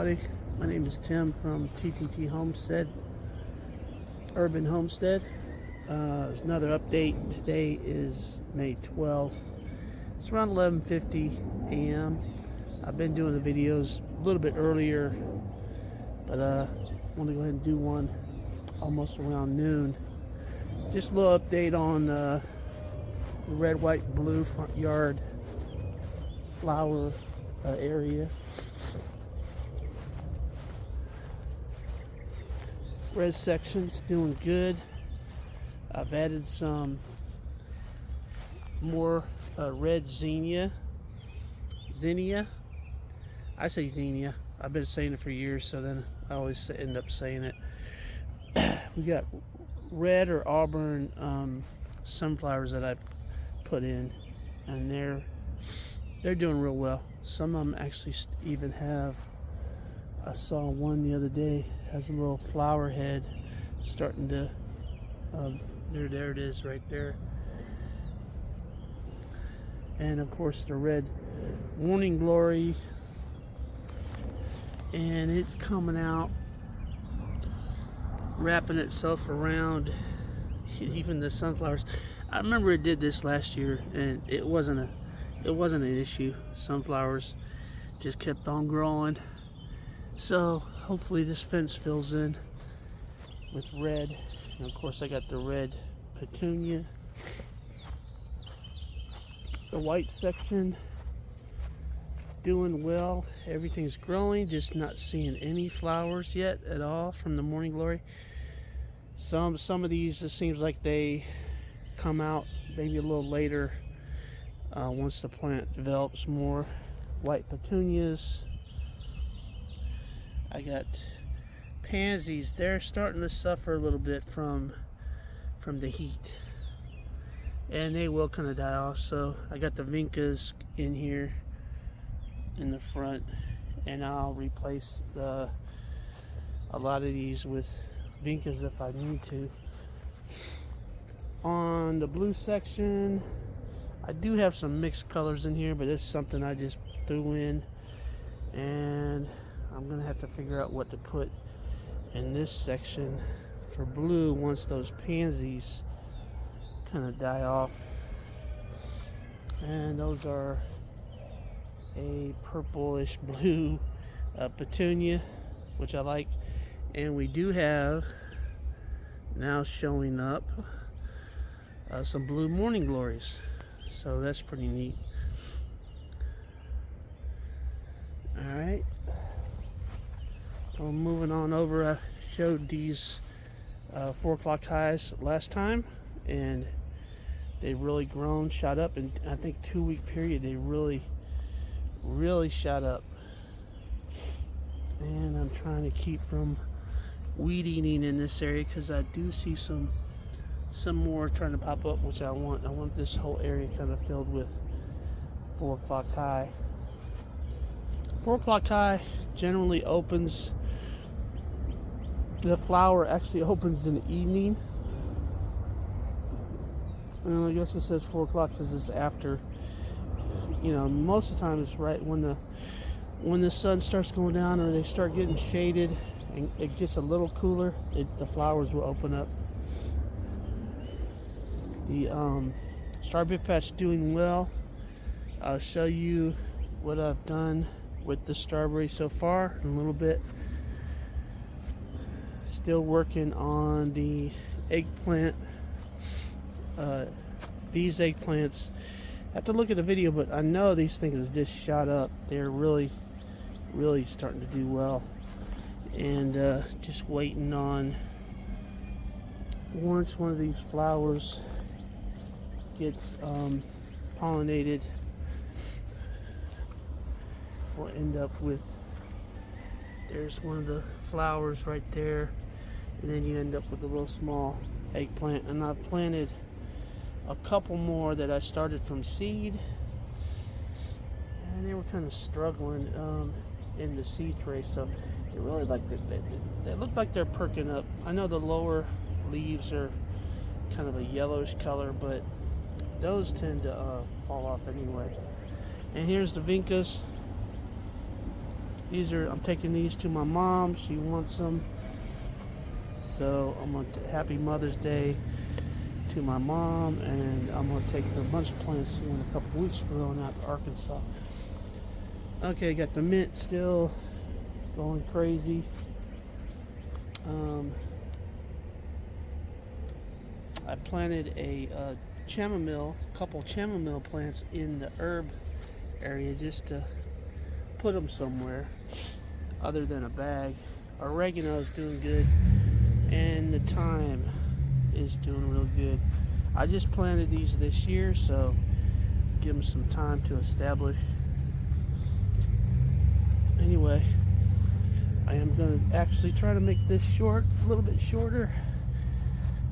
everybody. My name is Tim from TTT Urban Homestead. There's another update. Today is May 12th. It's around 11:50 a.m. I've been doing the videos a little bit earlier, but I want to go ahead and do one almost around noon. Just a little update on the red, white, and blue front yard flower area. Red section's doing good. I've added some more red zinnia. I say zinnia. I've been saying it for years, so then I always end up saying it. We got red or auburn sunflowers that I put in, and they're doing real well. Some of them actually even have, I saw one the other day, has a little flower head starting to, there it is right there. And of course the red morning glory, and it's coming out, wrapping itself around even the sunflowers. I remember it did this last year, and it wasn't an issue. Sunflowers just kept on growing. So hopefully this fence fills in with red. And of course I got the red petunia. The white section doing well. Everything's growing, just not seeing any flowers yet at all from the morning glory. Some of these, it seems like they come out maybe a little later once the plant develops more. White petunias. I got pansies. They're starting to suffer a little bit from the heat, and they will kind of die off. So I got the vincas in here in the front, and I'll replace a lot of these with vincas if I need to. On the blue section, I do have some mixed colors in here, but it's something I just threw in, and I'm gonna have to figure out what to put in this section for blue once those pansies kind of die off. And those are a purplish blue petunia, which I like. And we do have now showing up some blue morning glories, so that's pretty neat. All right, well, moving on over. I showed these 4 o'clock highs last time, and they've really grown, shot up. In I think 2-week period, they really shot up. And I'm trying to keep from weed eating in this area, because I do see some more trying to pop up, which I want. I want this whole area kind of filled with 4 o'clock high. 4 o'clock high generally opens, the flower actually opens in the evening. And I guess it says 4 o'clock because it's after, most of the time it's right when the sun starts going down, or they start getting shaded and it gets a little cooler, the flowers will open up. The strawberry patch doing well. I'll show you what I've done with the strawberry so far in a little bit. Still working on the eggplant. These eggplants, I have to look at the video, but I know these things just shot up. They're really starting to do well. And just waiting on, once one of these flowers gets pollinated, we'll end up with, there's one of the flowers right there, and then you end up with a little small eggplant. And I've planted a couple more that I started from seed, and they were kind of struggling in the seed tray, so they really they look like they're perking up. I know the lower leaves are kind of a yellowish color, but those tend to fall off anyway. And here's the vincas. I'm taking these to my mom. She wants them. So I'm going to happy Mother's Day to my mom, and I'm going to take a bunch of plants here in a couple weeks. We're going out to Arkansas. Okay, got the mint still going crazy. I planted a couple chamomile plants in the herb area just to put them somewhere other than a bag. Oregano is doing good, and the thyme is doing real good. I just planted these this year, so give them some time to establish. Anyway, I am going to actually try to make this short, a little bit shorter.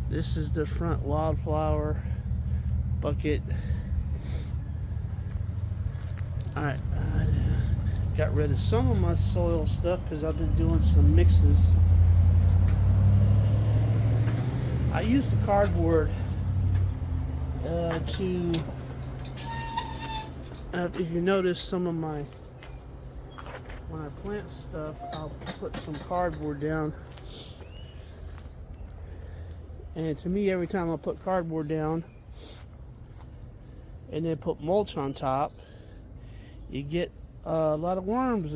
This is the front wildflower bucket. Alright, I got rid of some of my soil stuff because I've been doing some mixes. I used the cardboard to, if you notice some of my, when I plant stuff, I'll put some cardboard down. And to me, every time I put cardboard down and then put mulch on top, you get a lot of worms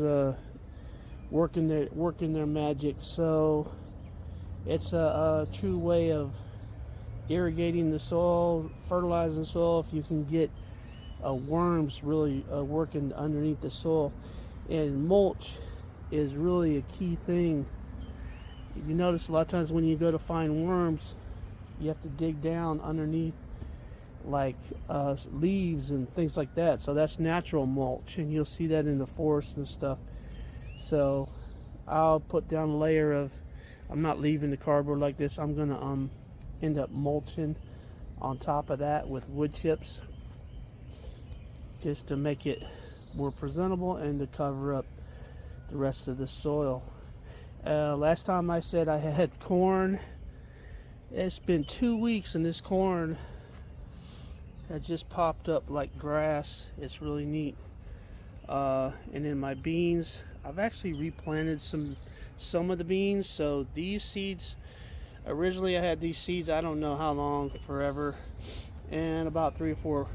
working their magic. So it's a true way of irrigating the soil, fertilizing the soil, if you can get worms really working underneath the soil. And mulch is really a key thing. You notice a lot of times when you go to find worms, you have to dig down underneath like leaves and things like that. So that's natural mulch, and you'll see that in the forest and stuff. So I'll put down a layer of, I'm not leaving the cardboard like this. I'm gonna end up mulching on top of that with wood chips, just to make it more presentable and to cover up the rest of the soil. Last time I said I had corn. It's been 2 weeks and this corn has just popped up like grass. It's really neat. And then my beans, I've actually replanted some of the beans. So these seeds, originally I had these seeds, I don't know how long, forever. And about 3 or 4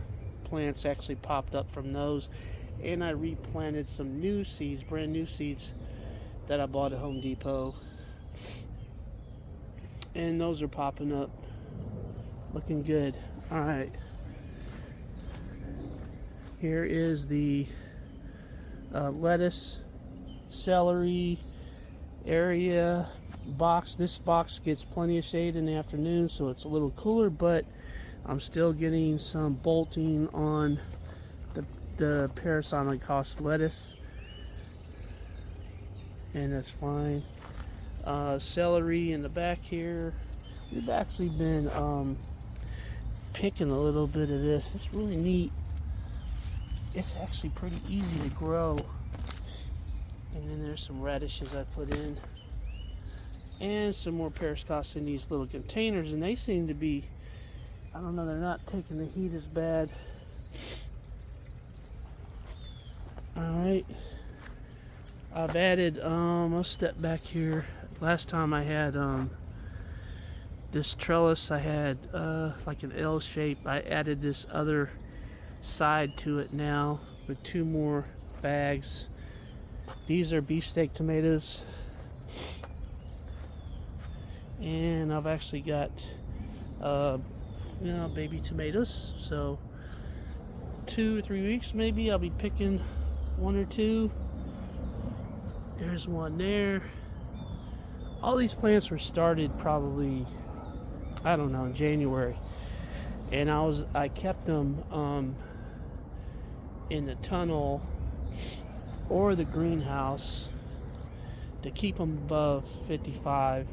plants actually popped up from those. And I replanted some new seeds, brand new seeds that I bought at Home Depot. And those are popping up, looking good. All right, here is the lettuce, celery area box. This box gets plenty of shade in the afternoon, so it's a little cooler, but I'm still getting some bolting on the parasomnicost lettuce, and that's fine. Celery in the back here. We've actually been picking a little bit of this. It's really neat. It's actually pretty easy to grow. And then there's some radishes I put in, and some more parasomnicost in these little containers, and they seem to be, I don't know, they're not taking the heat as bad. Alright, I've added, I'll step back here. Last time I had this trellis, I had like an L shape. I added this other side to it now with 2 more bags. These are beefsteak tomatoes, and I've actually got baby tomatoes. So 2 or 3 weeks maybe I'll be picking 1 or 2. There's one there. All these plants were started probably, I don't know, in January, and I kept them in the tunnel or the greenhouse to keep them above 55,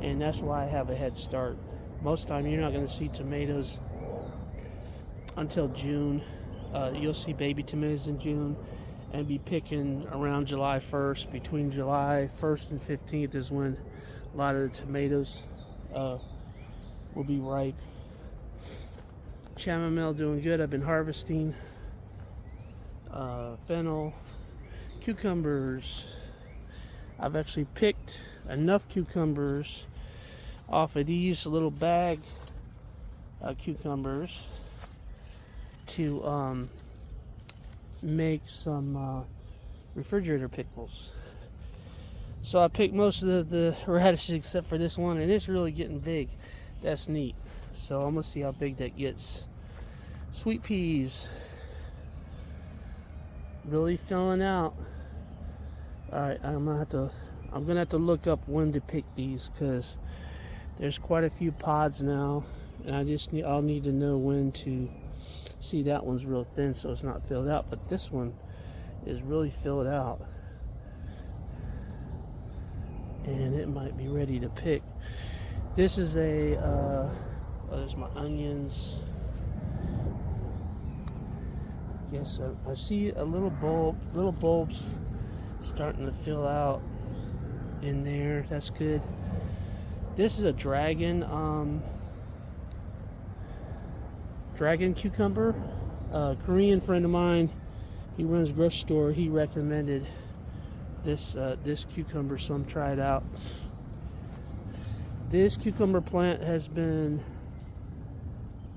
and that's why I have a head start. Most of the time you're not going to see tomatoes until June. You'll see baby tomatoes in June, and be picking around July 1st. Between July 1st and 15th is when a lot of the tomatoes will be ripe. Chamomile doing good. I've been harvesting. Fennel, cucumbers. I've actually picked enough cucumbers off of these little bag cucumbers to make some refrigerator pickles. So I picked most of the radishes except for this one, and it's really getting big. That's neat. So I'm gonna see how big that gets. Sweet peas, really filling out. All right, I'm gonna have to look up when to pick these, because there's quite a few pods now, and I'll need to know when to. See, that one's real thin, so it's not filled out, but this one is really filled out, and it might be ready to pick. This is a there's my onions. Yes, I see a little bulbs starting to fill out in there. That's good. This is a dragon cucumber. A Korean friend of mine, he runs a grocery store. He recommended this cucumber, so I'm trying it out. This cucumber plant has been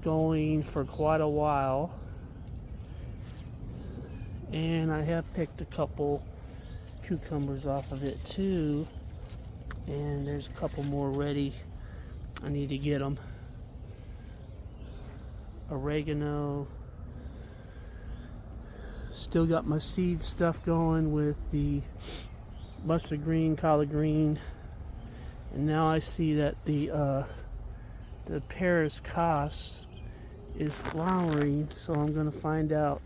going for quite a while, and I have picked a couple cucumbers off of it too, and there's a couple more ready. I need to get them. Oregano. Still got my seed stuff going with the mustard green, collard green, and now I see that the Paris Cos is flowering, so I'm gonna find out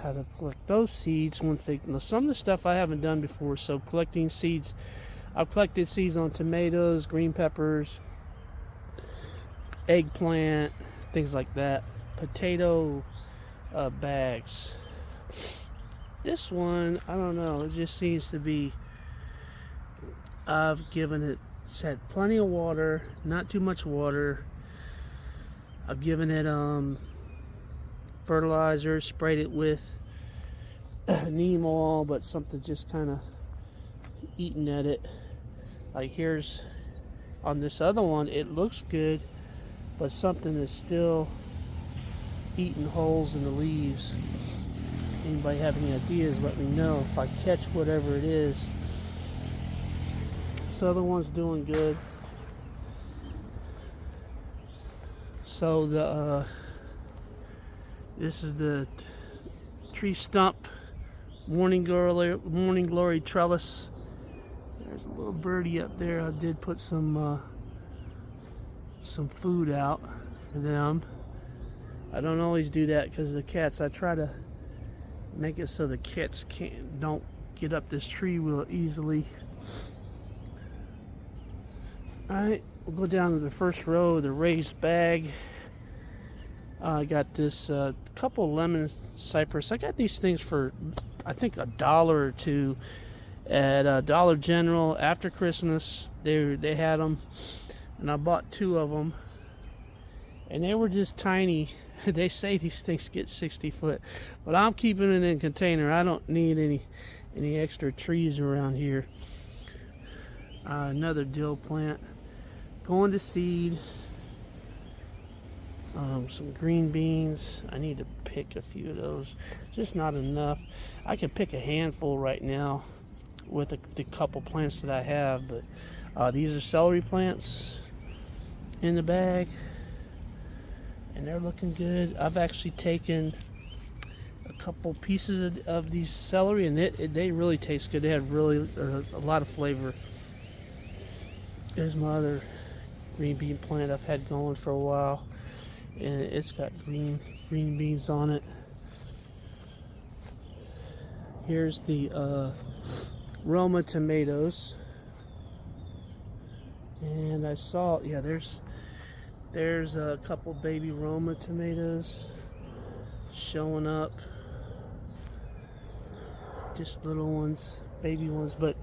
how to collect those seeds once they. Now, some of the stuff I haven't done before, so collecting seeds. I've collected seeds on tomatoes, green peppers, eggplant, things like that. Potato bags. This one, I don't know, it just seems to be, I've given it, it's had plenty of water, not too much water. I've given it fertilizer, sprayed it with neem oil, but something just kind of eating at it. Like here's, on this other one, it looks good, but something is still eating holes in the leaves. Anybody have any ideas, let me know if I catch whatever it is. This other one's doing good. So this is the tree stump morning glory trellis. There's a little birdie up there. I did put some food out for them. I don't always do that because the cats. I try to make it so the cats don't get up this tree real easily. Alright, we'll go down to the first row of the raised bag. I got this couple lemon cypress. I got these things for I think $1 or $2 at Dollar General after Christmas. They had them, and I bought 2 of them, and they were just tiny. They say these things get 60 foot, but I'm keeping it in a container. I don't need any extra trees around here. Another dill plant going to seed. Some green beans. I need to pick a few of those, just not enough. I can pick a handful right now with the couple plants that I have, but these are celery plants in the bag, and they're looking good. I've actually taken a couple pieces of these celery, and they really taste good. They have really a lot of flavor. There's my other green bean plant I've had going for a while, and it's got green beans on it. Here's the Roma tomatoes, and I saw, yeah, there's a couple baby Roma tomatoes showing up, just little ones, baby ones, but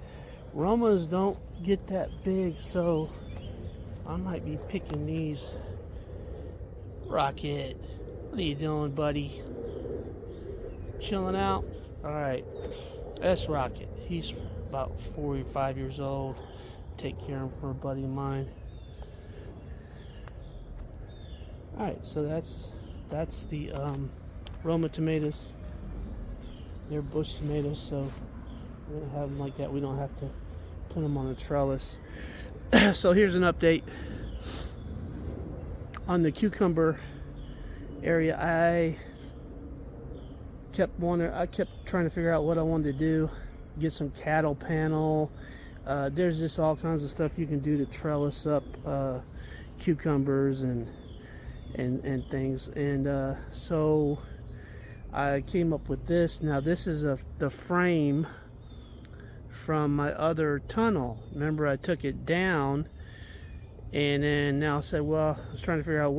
Romas don't get that big, so I might be picking these. Rocket, what are you doing, buddy? Chilling out? Alright, That's Rocket. He's about 4 or 5 years old. Take care of him for a buddy of mine. Alright, so that's the Roma tomatoes. They're bush tomatoes, so we're gonna have them like that. We don't have to put them on a trellis. So here's an update on the cucumber area. I kept trying to figure out what I wanted to do. Get some cattle panel. There's just all kinds of stuff you can do to trellis up cucumbers and things. And so I came up with this. Now this is the frame from my other tunnel. Remember, I took it down, and then now I said, well, I was trying to figure out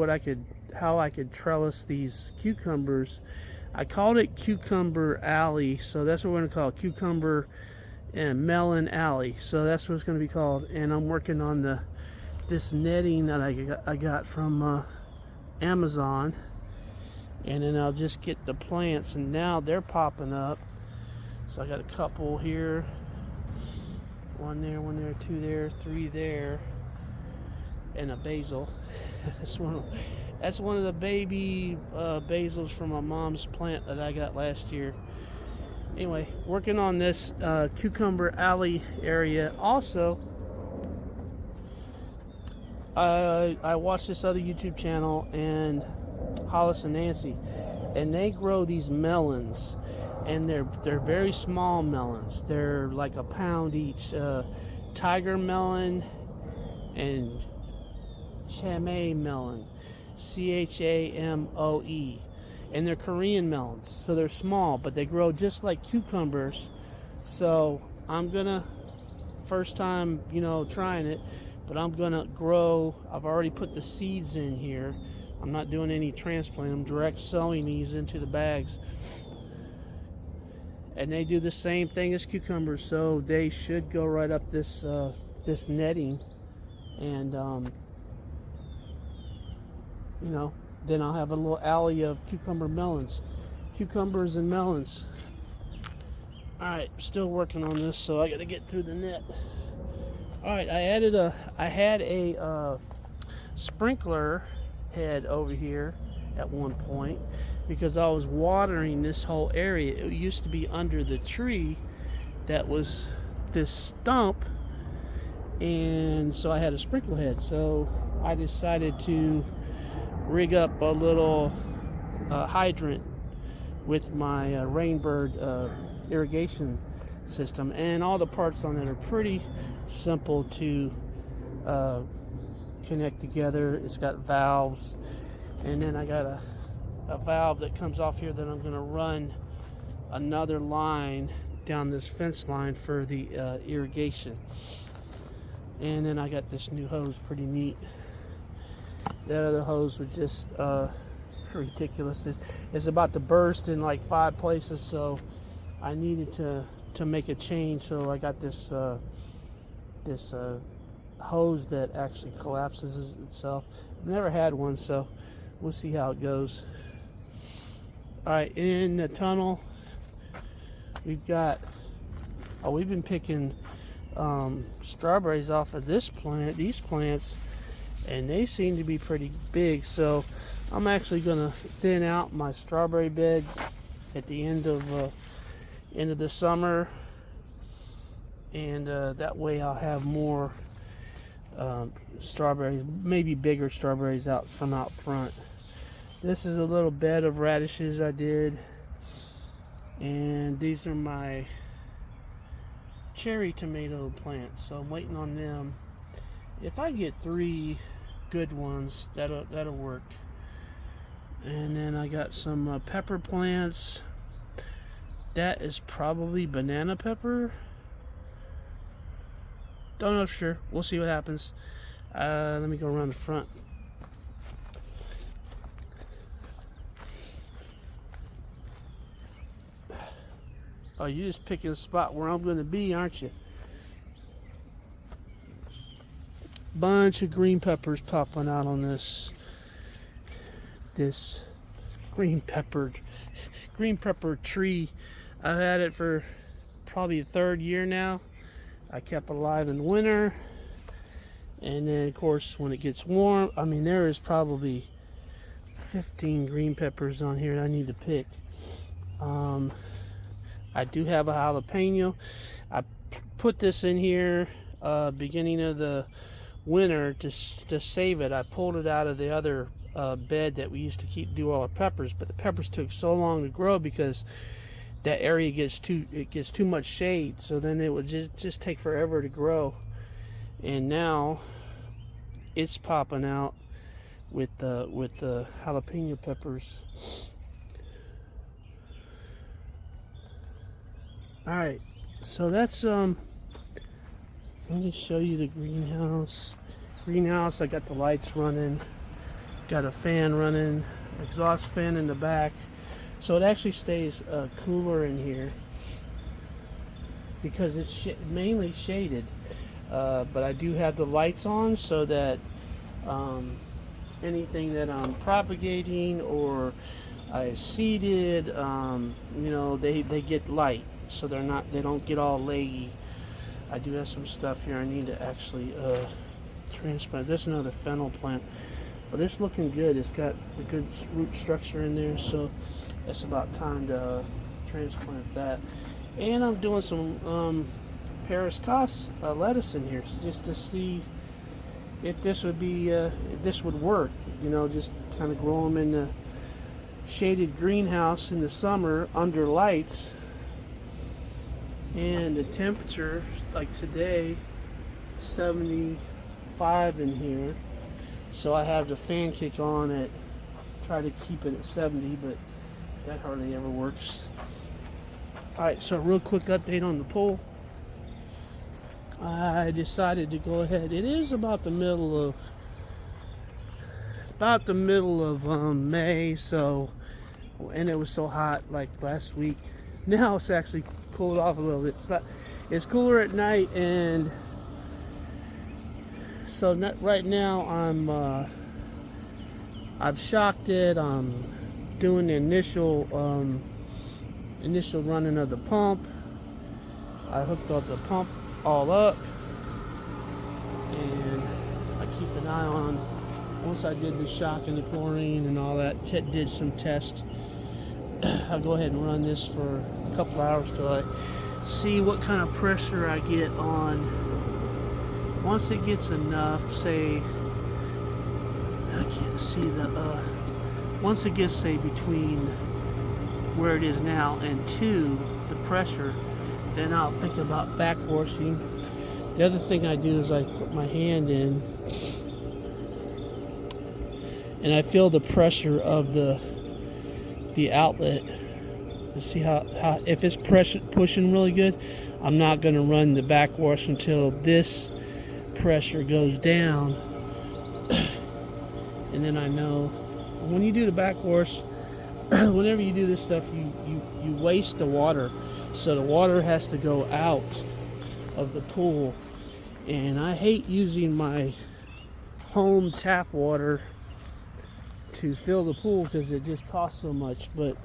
how I could trellis these cucumbers. I called it Cucumber Alley, so that's what we're going to call it, Cucumber and Melon Alley. So that's what it's going to be called. And I'm working on this netting that I got from Amazon, and then I'll just get the plants, and now they're popping up. So I got a couple here, one there, 2 there, 3 there, and a basil. That's one of the baby basils from my mom's plant that I got last year. Anyway, working on this Cucumber Alley area. Also, I watched this other YouTube channel, and Hollis and Nancy, and they grow these melons, and they're very small melons. They're like a pound each. Tiger melon and Chame melon, Chamoe, and they're Korean melons. So they're small, but they grow just like cucumbers. So I'm gonna, first time trying it, but I'm gonna grow. I've already put the seeds in here. I'm not doing any transplant. I'm direct sowing these into the bags. And they do the same thing as cucumbers, so they should go right up this netting. And then I'll have a little alley of cucumbers and melons. Alright, still working on this, so I gotta get through the net. Alright, I had a sprinkler head over here at one point, because I was watering this whole area. It used to be under the tree that was this stump, and so I had a sprinkler head. So I decided to rig up a little hydrant with my Rainbird irrigation system, and all the parts on it are pretty simple to connect together. It's got valves, and then I got a valve that comes off here that I'm going to run another line down this fence line for the irrigation. And then I got this new hose, pretty neat. That other hose was just ridiculous. It's about to burst in like 5 places, so I needed to make a change. So I got this hose that actually collapses itself. I've never had one, so we'll see how it goes. Alright, in the tunnel we've been picking strawberries off of these plants, and they seem to be pretty big. So I'm actually gonna thin out my strawberry bed at the end of the summer, and that way I'll have more strawberries, maybe bigger strawberries out front. This is a little bed of radishes I did, and these are my cherry tomato plants, so I'm waiting on them. If I get 3 good ones, that'll work. And then I got some pepper plants. That is probably banana pepper. Don't know for sure. We'll see what happens. Let me go around the front. Oh, you're just picking a spot where I'm going to be, aren't you? Bunch of green peppers popping out on this green pepper tree. I've had it for probably the third year now. I kept alive in winter, and then of course when it gets warm, I mean there is probably 15 green peppers on here that I need to pick. I do have a jalapeno. I put this in here beginning of the winter to save it. I pulled it out of the other bed that we used to do all our peppers, but the peppers took so long to grow because that area gets too much shade, so then it would just take forever to grow. And now it's popping out with the jalapeno peppers. All right, so that's let me show you the greenhouse. I got the lights running, got a fan running, exhaust fan in the back, so it actually stays cooler in here because it's mainly shaded. But I do have the lights on so that anything that I'm propagating or I seeded, you know, they get light, so they don't get all leggy. I do have some stuff here I need to actually transplant. This is another fennel plant, but it's looking good. It's got a good root structure in there, so it's about time to transplant that. And I'm doing some Paris Cos lettuce in here just to see if this would be if this would work. You know, just kind of grow them in the shaded greenhouse in the summer under lights. And the temperature, like today, 75 in here, so I have the fan kick on at, try to keep it at 70, but that hardly ever works. Alright, so real quick update on the pool. I decided to go ahead. It is about the middle of May, so, and it was so hot like last week. Now it's actually cooled off a little bit. It's cooler at night, and so right now I've shocked it. I'm doing the initial running of the pump. I hooked up the pump all up, and I keep an eye on, once I did the shock and the chlorine and all that, did some tests, I'll go ahead and run this for a couple hours till I see what kind of pressure I get on. Once it gets enough, say, I can't see the, once it gets, say, between where it is now and 2, the pressure, then I'll think about back washing. The other thing I do is I put my hand in and I feel the pressure of the outlet to see how if it's pushing really good. I'm not going to run the backwash until this pressure goes down, and then I know when you do the backwash, whenever you do this stuff, you waste the water, so the water has to go out of the pool, and I hate using my home tap water to fill the pool because it just costs so much. But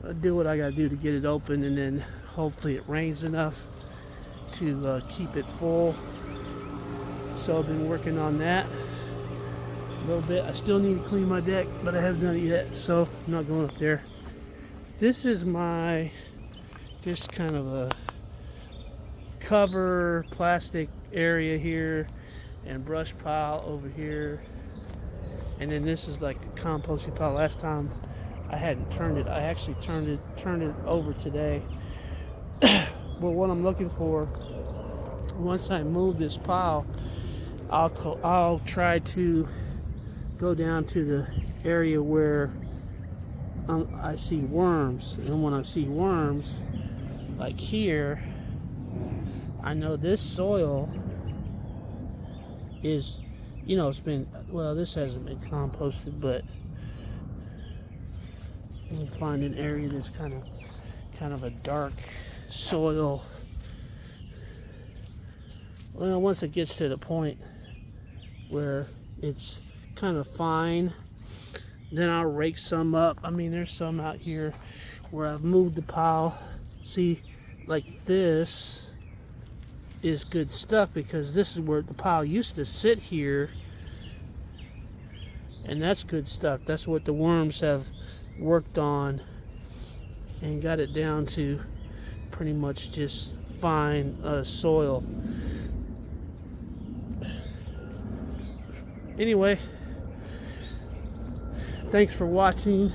I do what I gotta do to get it open, and then hopefully it rains enough to keep it full. So I've been working on that a little bit. I still need to clean my deck, but I haven't done it yet, so I'm not going up there. This is my just kind of a cover plastic area here and brush pile over here. And then this is like a composting pile. Last time I hadn't turned it. I actually turned it over today. But what I'm looking for, once I move this pile, I'll try to go down to the area where I see worms. And when I see worms, like here, I know this soil is, you know, it's been, well, this hasn't been composted, but let me find an area that's kind of a dark soil. Well, once it gets to the point where it's kind of fine, then I'll rake some up. I mean, there's some out here where I've moved the pile. See, like this is good stuff, because this is where the pile used to sit here, and that's good stuff. That's what the worms have worked on and got it down to pretty much just fine soil. Anyway, thanks for watching.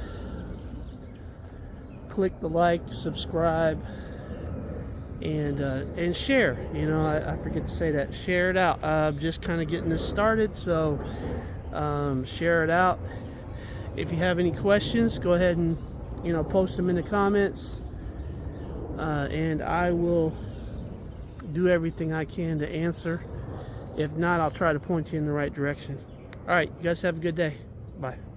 Click the like, subscribe, and share. You know, I forget to say that. Share it out. I'm just kind of getting this started, so share it out. If you have any questions, go ahead and post them in the comments, and I will do everything I can to answer. If not, I'll try to point you in the right direction. All right, you guys have a good day. Bye.